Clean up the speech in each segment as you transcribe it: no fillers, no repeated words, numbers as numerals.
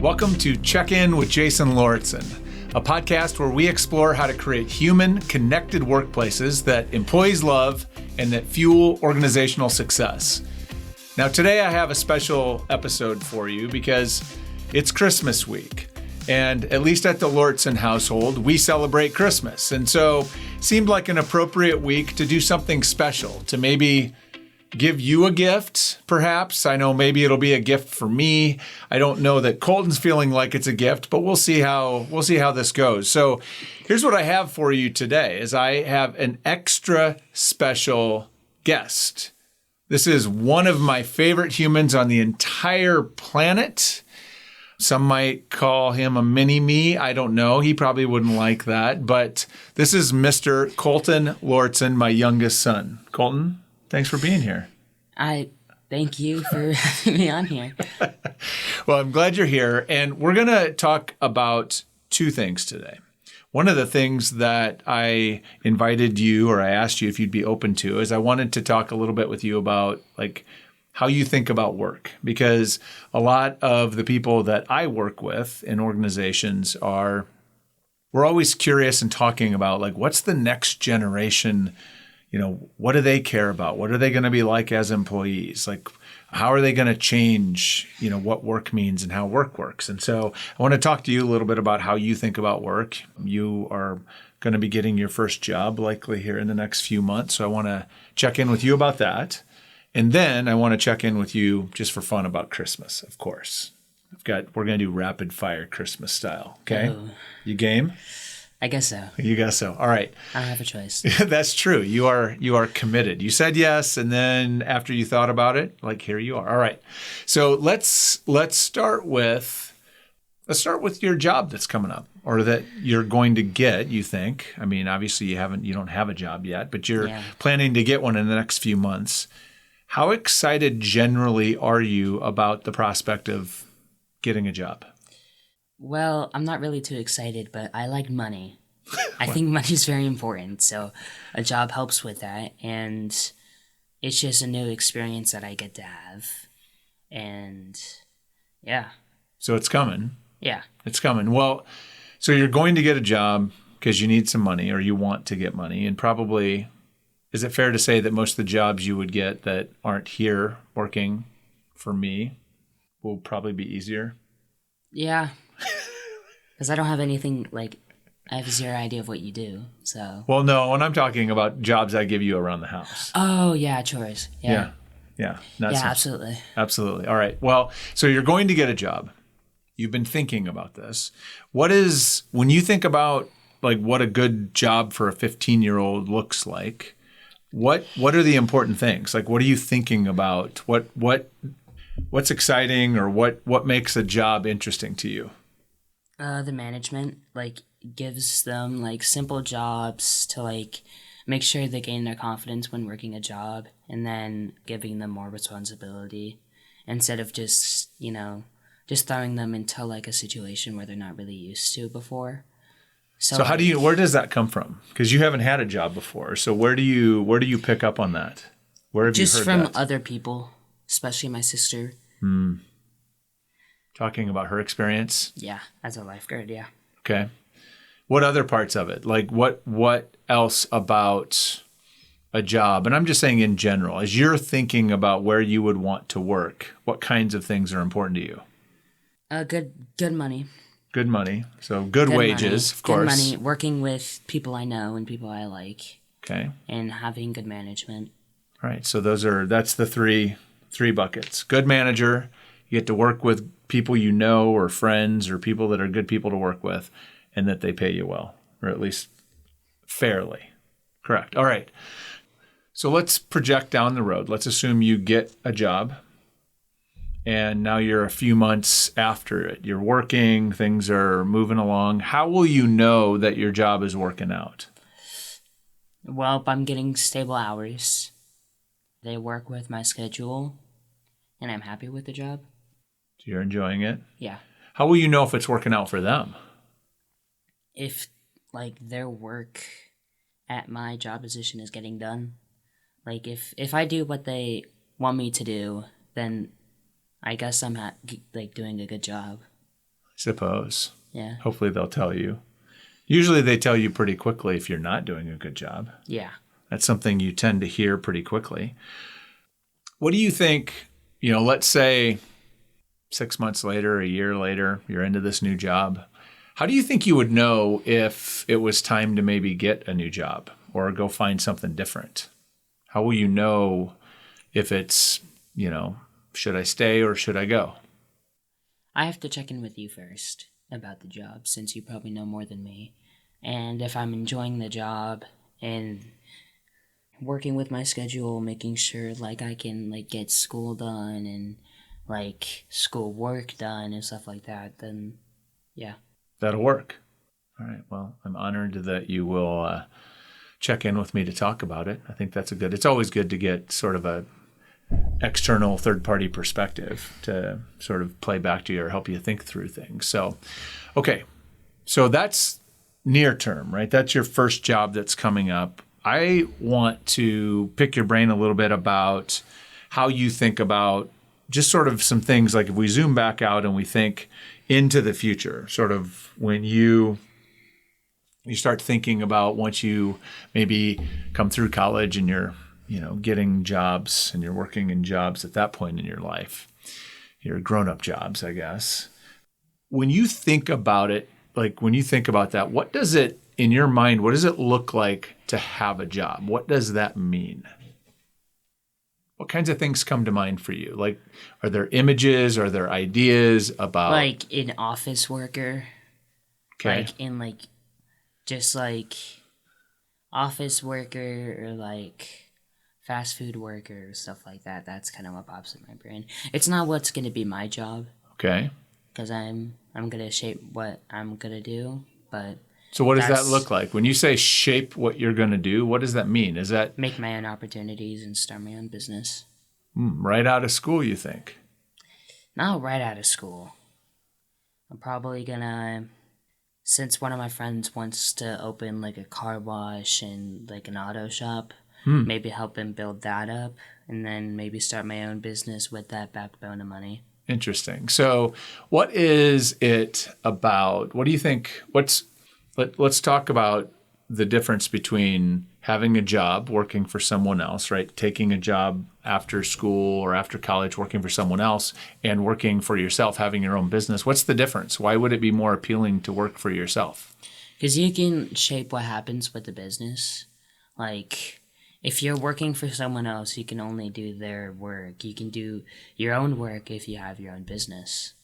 Welcome to Check In with Jason Lauritsen, a podcast where we explore how to create human, connected workplaces that employees love and that fuel organizational success. Now, today I have a special episode for you because it's Christmas week. And at least at the Lauritsen household, we celebrate Christmas. And so it seemed like an appropriate week to do something special, to maybe give you a gift, perhaps. I know maybe it'll be a gift for me. I don't know that Colton's feeling like it's a gift, but we'll see how this goes. So here's what I have for you today is I have an extra special guest. This is one of my favorite humans on the entire planet. Some might call him a mini-me. I don't know. He probably wouldn't like that. But this is Mr. Colton Lauritsen, my youngest son. Colton, thanks for being here. I thank you for having me on here. Well, I'm glad you're here. And we're going to talk about two things today. One of the things that I invited you, or I asked you if you'd be open to, is I wanted to talk a little bit with you about how you think about work, because a lot of the people that I work with in organizations we're always curious and talking about what's the next generation, what do they care about? What are they going to be like as employees? How are they going to change, what work means and how work works? And so I want to talk to you a little bit about how you think about work. You are going to be getting your first job likely here in the next few months. So I want to check in with you about that. And then I want to check in with you just for fun about Christmas, of course. We're going to do rapid fire Christmas style. Okay. Oh. You game? I guess so. You guess so. All right. I don't have a choice. That's true. You are committed. You said yes, and then after you thought about it, here you are. All right. So let's start with your job that's coming up, or that you're going to get, you think. I mean, obviously you don't have a job yet, but you're planning to get one in the next few months. How excited generally are you about the prospect of getting a job? Well, I'm not really too excited, but I like money. I think money is very important, so a job helps with that, and it's just a new experience that I get to have, and yeah. So it's coming. Yeah. It's coming. Well, so you're going to get a job because you need some money, or you want to get money, and probably, is it fair to say that most of the jobs you would get that aren't here working for me will probably be easier? Yeah. Because I don't have anything, I have zero idea of what you do, so. Well, no, when I'm talking about jobs I give you around the house. Oh, yeah, chores. Yeah. Yeah. Absolutely. Absolutely. All right. Well, so you're going to get a job. You've been thinking about this. When you think about what a good job for a 15-year-old looks like, what are the important things? What are you thinking about? What's exciting, or what makes a job interesting to you? The management, gives them, simple jobs to, make sure they gain their confidence when working a job, and then giving them more responsibility instead of just throwing them into, a situation where they're not really used to before. So where does that come from? Because you haven't had a job before. So where do you pick up on that? Where have you heard that? Just from other people, especially my sister. Talking about her experience? Yeah, as a lifeguard, yeah. Okay. What other parts of it? What else about a job? And I'm just saying in general, as you're thinking about where you would want to work, what kinds of things are important to you? Good money. Good money. So good wages, money, of course. Good money, working with people I know and people I like. Okay. And having good management. All right. So that's the three buckets. Good manager. You get to work with people you know, or friends, or people that are good people to work with, and that they pay you well, or at least fairly. Correct. All right. So let's project down the road. Let's assume you get a job, and now you're a few months after it. You're working, things are moving along. How will you know that your job is working out? Well, I'm getting stable hours. They work with my schedule, and I'm happy with the job. So you're enjoying it? Yeah. How will you know if it's working out for them? If, their work at my job position is getting done. If I do what they want me to do, then I guess I'm doing a good job. suppose. Yeah. Hopefully they'll tell you. Usually they tell you pretty quickly if you're not doing a good job. Yeah. That's something you tend to hear pretty quickly. What do you think, let's say 6 months later, a year later, you're into this new job. How do you think you would know if it was time to maybe get a new job or go find something different? How will you know if it's, should I stay or should I go? I have to check in with you first about the job, since you probably know more than me. And if I'm enjoying the job and working with my schedule, making sure I can get school done and school work done and stuff like that, then yeah. That'll work. All right. Well, I'm honored that you will check in with me to talk about it. I think that's it's always good to get sort of a external third-party perspective to sort of play back to you or help you think through things. So, okay. So that's near term, right? That's your first job that's coming up. I want to pick your brain a little bit about how you think about just sort of some things, like if we zoom back out and we think into the future, sort of when you start thinking about once you maybe come through college and you're getting jobs and you're working in jobs at that point in your life, your grown-up jobs, I guess. When you think about it, when you think about that, what does it, in your mind, what does it look like to have a job? What does that mean? What kinds of things come to mind for you? Are there images? Are there ideas about... an office worker. Okay. Just office worker or fast food worker, stuff like that. That's kind of what pops in my brain. It's not what's going to be my job. Okay. Because I'm going to shape what I'm going to do, but... So what does that look like? When you say shape what you're going to do, what does that mean? Is that... Make my own opportunities and start my own business. Right out of school, you think? Not right out of school. I'm probably going to... Since one of my friends wants to open a car wash and an auto shop, maybe help him build that up, and then maybe start my own business with that backbone of money. Interesting. So what is it about? What do you think? Let's talk about the difference between having a job, working for someone else, right? Taking a job after school or after college, working for someone else, and working for yourself, having your own business. What's the difference? Why would it be more appealing to work for yourself? Because you can shape what happens with the business. If you're working for someone else, you can only do their work. You can do your own work if you have your own business.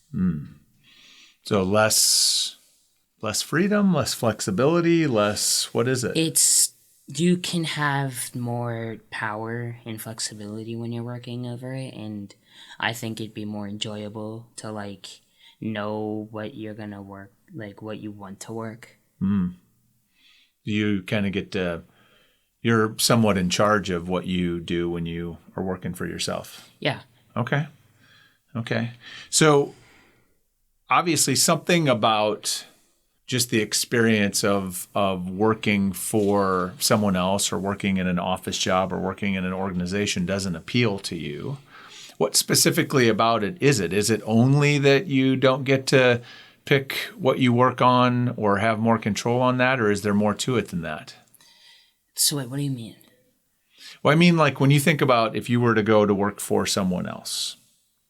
So less freedom, less flexibility, what is it? You can have more power and flexibility when you're working over it, and I think it'd be more enjoyable to know what you're gonna work, what you want to work. You kind of you're somewhat in charge of what you do when you are working for yourself. Yeah. Okay. So obviously something about just the experience of working for someone else or working in an office job or working in an organization doesn't appeal to you. What specifically about it is it? Is it only that you don't get to pick what you work on or have more control on that, or is there more to it than that? So wait, what do you mean? Well, I mean, when you think about if you were to go to work for someone else,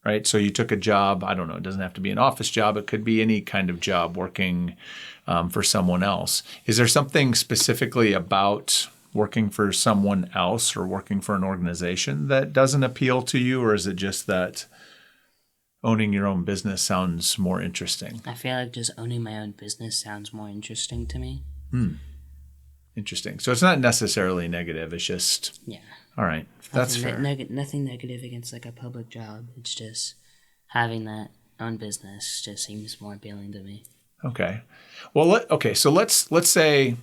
right? So you took a job, I don't know, it doesn't have to be an office job. It could be any kind of job working for someone else. Is there something specifically about working for someone else or working for an organization that doesn't appeal to you, or is it just that owning your own business sounds more interesting? I feel like just owning my own business sounds more interesting to me. Interesting. So it's not necessarily negative. It's just... Yeah. All right. That's fair. Nothing negative against a public job. It's just having that own business just seems more appealing to me. Okay. Well, so let's say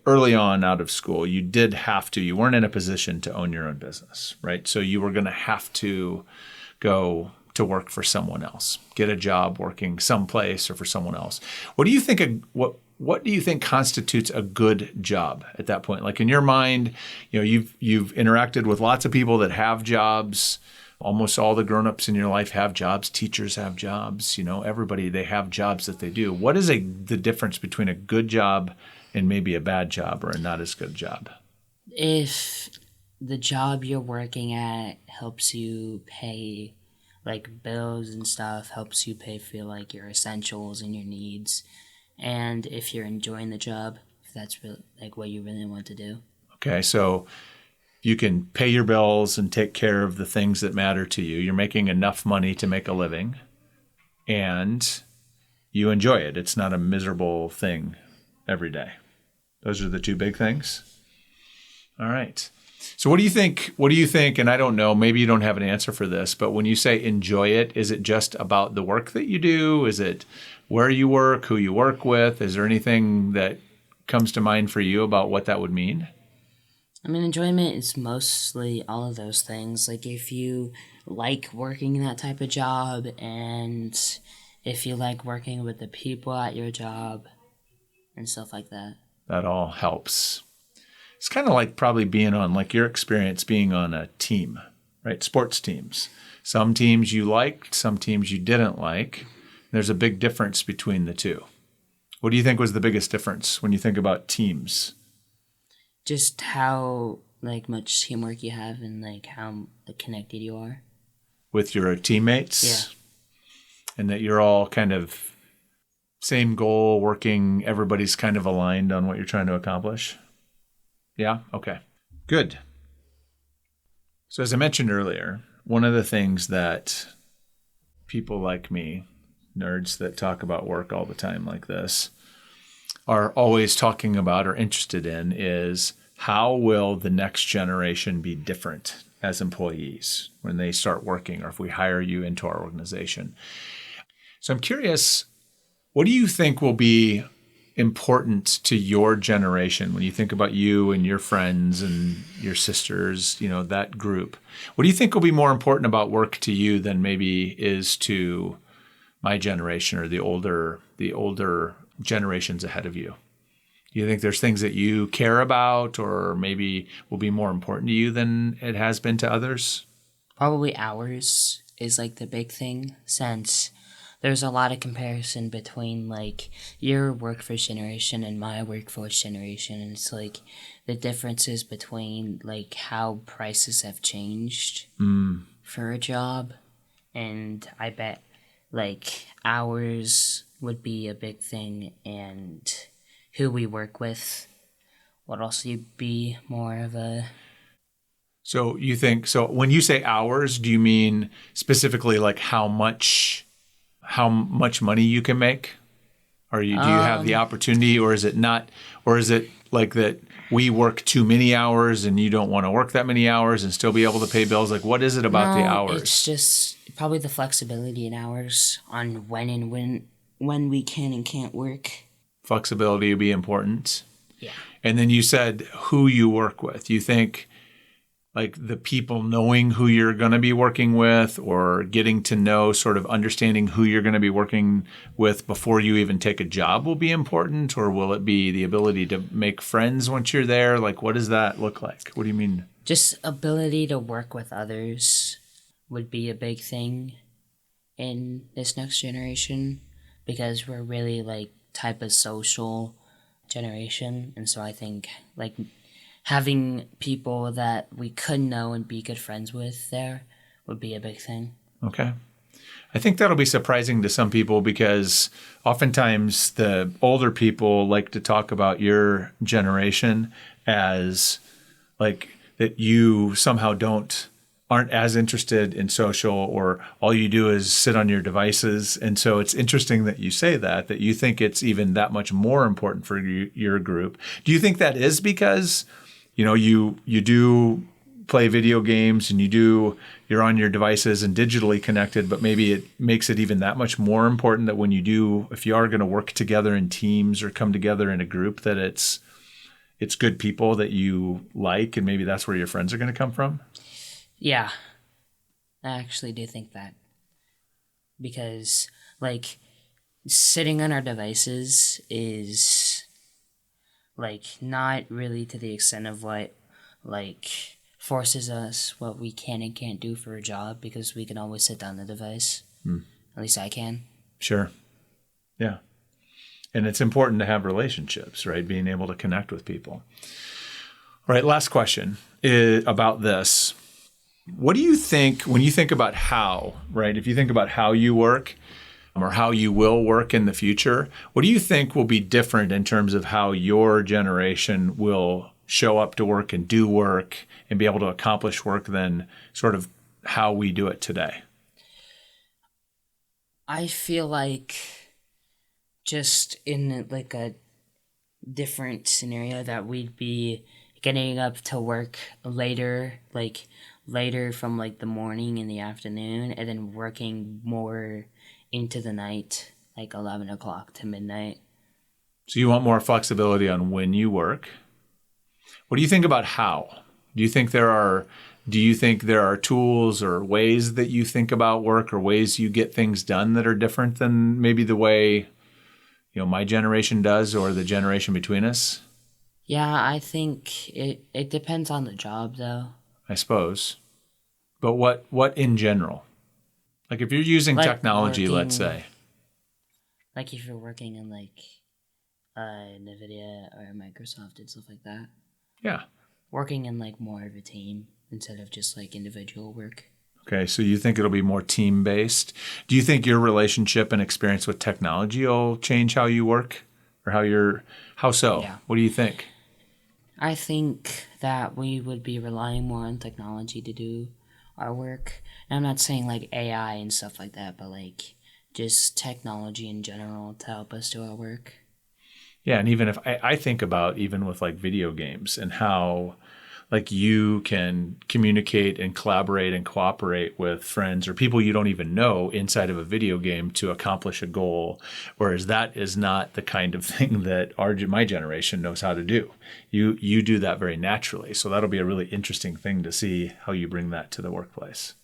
early on out of school, you weren't in a position to own your own business, right? So you were going to have to go to work for someone else, get a job working someplace or for someone else. What do you think what do you think constitutes a good job at that point? In your mind, you've interacted with lots of people that have jobs. Almost all the grown-ups in your life have jobs. Teachers have jobs. Everybody, they have jobs that they do. What is the difference between a good job and maybe a bad job or a not as good job? If the job you're working at helps you pay like bills and stuff, helps you pay for like your essentials and your needs, and if you're enjoying the job, if that's really like what you really want to do. Okay, so you can pay your bills and take care of the things that matter to you. You're making enough money to make a living, and you enjoy it. It's not a miserable thing every day. Those are the two big things. All right. So what do you think? And I don't know, maybe you don't have an answer for this, but when you say enjoy it, is it just about the work that you do? Is it where you work, who you work with? Is there anything that comes to mind for you about what that would mean? I mean, enjoyment is mostly all of those things. Like if you like working in that type of job, and if you like working with the people at your job and stuff like that. That all helps. It's kind of like probably being on, like your experience being on a team, right? Sports teams. Some teams you liked, some teams you didn't like. There's a big difference between the two. What do you think was the biggest difference when you think about teams? Just how like much teamwork you have and like how connected you are. With your teammates? Yeah. And that you're all kind of same goal, working, everybody's kind of aligned on what you're trying to accomplish? Yeah? Okay. Good. So as I mentioned earlier, one of the things that people like me, nerds that talk about work all the time like this, are always talking about or interested in is how will the next generation be different as employees when they start working or if we hire you into our organization. So I'm curious, what do you think will be important to your generation when you think about you and your friends and your sisters, that group? What do you think will be more important about work to you than maybe is to my generation or the older generations ahead of you? Do you think there's things that you care about or maybe will be more important to you than it has been to others? Probably hours is like the big thing, since there's a lot of comparison between like your workforce generation and my workforce generation. And it's like the differences between like how prices have changed for a job. And I bet like hours would be a big thing, and who we work with would also be more of a... So you think, so when you say hours, do you mean specifically like how much money you can make? Or do you have the opportunity, or is it not, or is it like that we work too many hours and you don't want to work that many hours and still be able to pay bills? Like what is it about the hours? It's just probably the flexibility in hours on when we can and can't work. Flexibility would be important. Yeah. And then you said who you work with. You think like the people knowing who you're going to be working with, or getting to know, sort of understanding who you're going to be working with before you even take a job will be important? Or will it be the ability to make friends once you're there? Like, what does that look like? What do you mean? Just ability to work with others would be a big thing in this next generation, because we're really like type of social generation. And so I think like having people that we could know and be good friends with there would be a big thing. Okay. I think that'll be surprising to some people, because oftentimes the older people like to talk about your generation as like that you somehow aren't as interested in social, or all you do is sit on your devices. And so it's interesting that you say that you think it's even that much more important for your group. Do you think that is because you do play video games and you're on your devices and digitally connected, but maybe it makes it even that much more important that when if you are going to work together in teams or come together in a group, that it's good people that you like, and maybe that's where your friends are going to come from? Yeah, I actually do think that, because like sitting on our devices is like not really to the extent of what like forces us what we can and can't do for a job because we can always sit down the device. At least I can. Sure. Yeah. And it's important to have relationships, right? Being able to connect with people. All right, last question is about this. What do you think when you think about how, right? If you think about how you work or how you will work in the future, what do you think will be different in terms of how your generation will show up to work and do work and be able to accomplish work than sort of how we do it today? I feel like just in like a different scenario that we'd be getting up to work later, like later from like the morning and the afternoon, and then working more into the night, like 11 o'clock to midnight. So you want more flexibility on when you work. What do you think about how? Do you think there are tools or ways that you think about work or ways you get things done that are different than maybe the way, my generation does or the generation between us? Yeah, I think it depends on the job though. I suppose. But what in general? Like if you're using Like technology, let's working- say. Like if you're working in like NVIDIA or Microsoft and stuff like that. Yeah. Working in like more of a team instead of just like individual work. Okay, so you think it'll be more team-based. Do you think your relationship and experience with technology will change how you work? Or how so? Yeah. What do you think? I think that we would be relying more on technology to do our work. And I'm not saying like AI and stuff like that, but like just technology in general to help us do our work. Yeah, and even if I think about even with like video games and how like you can communicate and collaborate and cooperate with friends or people you don't even know inside of a video game to accomplish a goal, whereas that is not the kind of thing that my generation knows how to do. You do that very naturally, so that'll be a really interesting thing to see how you bring that to the workplace.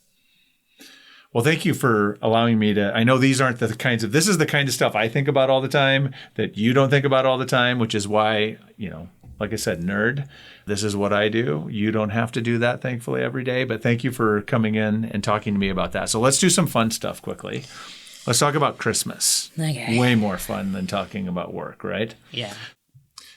Well, thank you for allowing me to. I know this is the kind of stuff I think about all the time that you don't think about all the time, which is why, like I said, nerd, this is what I do. You don't have to do that, thankfully, every day. But thank you for coming in and talking to me about that. So let's do some fun stuff quickly. Let's talk about Christmas. Okay. Way more fun than talking about work, right? Yeah.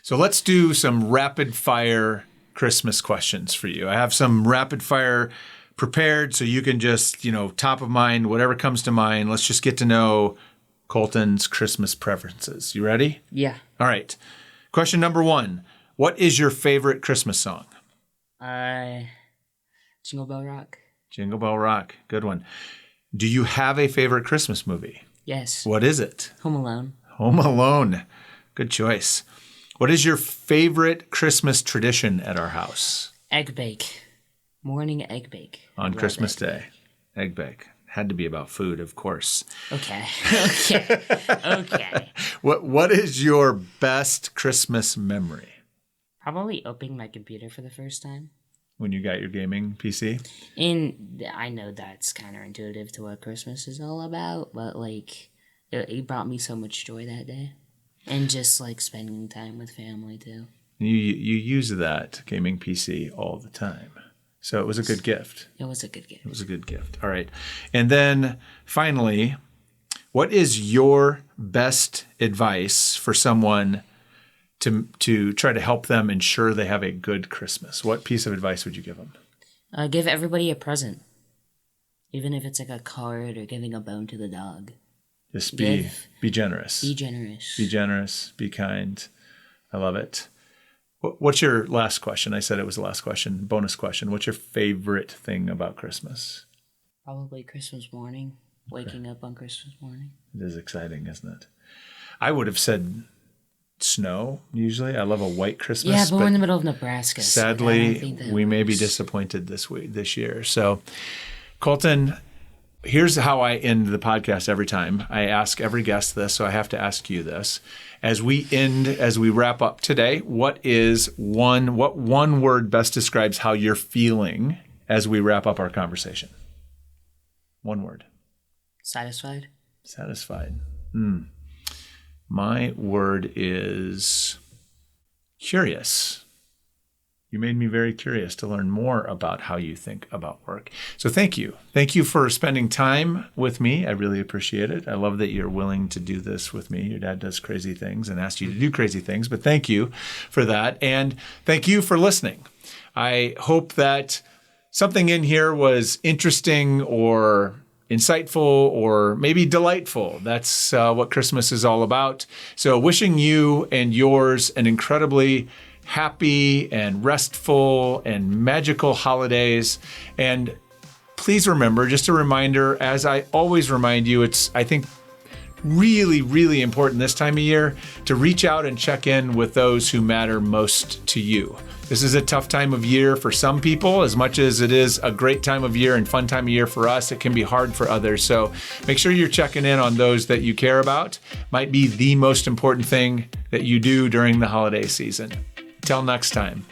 So let's do some rapid fire Christmas questions for you. I have some rapid fire prepared so you can just, top of mind, whatever comes to mind. Let's just get to know Colton's Christmas preferences. You ready? Yeah. All right. Question number 1. What is your favorite Christmas song? Jingle Bell Rock. Jingle Bell Rock. Good one. Do you have a favorite Christmas movie? Yes. What is it? Home Alone. Home Alone. Good choice. What is your favorite Christmas tradition at our house? Egg bake. Morning egg bake. On Love Christmas egg Day. Egg bake. Had to be about food, of course. Okay. Okay. What is your best Christmas memory? Probably opening my computer for the first time. When you got your gaming PC? And I know that's counterintuitive to what Christmas is all about, but like it brought me so much joy that day. And just like spending time with family too. You use that gaming PC all the time. So it was a good gift. It was a good gift. It was a good gift. All right. And then finally, what is your best advice for someone to try to help them ensure they have a good Christmas? What piece of advice would you give them? Give everybody a present. Even if it's like a card or giving a bone to the dog. Just be generous. Be generous. Be generous. Be kind. I love it. What's your last question? I said it was the last question. Bonus question. What's your favorite thing about Christmas? Probably Christmas morning. Waking up on Christmas morning. It is exciting, isn't it? I would have said snow, usually. I love a white Christmas. Yeah, but we're in the middle of Nebraska. Sadly, we may be disappointed this year. So, Colton, here's how I end the podcast every time. I ask every guest this, so I have to ask you this. As we wrap up today, what one word best describes how you're feeling as we wrap up our conversation? One word. Satisfied. Satisfied. My word is curious. You made me very curious to learn more about how you think about work. So thank you. Thank you for spending time with me. I really appreciate it. I love that you're willing to do this with me. Your dad does crazy things and asks you to do crazy things, but thank you for that. And thank you for listening. I hope that something in here was interesting or insightful or maybe delightful. That's what Christmas is all about. So wishing you and yours an incredibly happy and restful and magical holidays. And please remember, just a reminder, as I always remind you, it's, I think, really, really important this time of year to reach out and check in with those who matter most to you. This is a tough time of year for some people. As much as it is a great time of year and fun time of year for us, it can be hard for others. So make sure you're checking in on those that you care about. Might be the most important thing that you do during the holiday season. Till next time.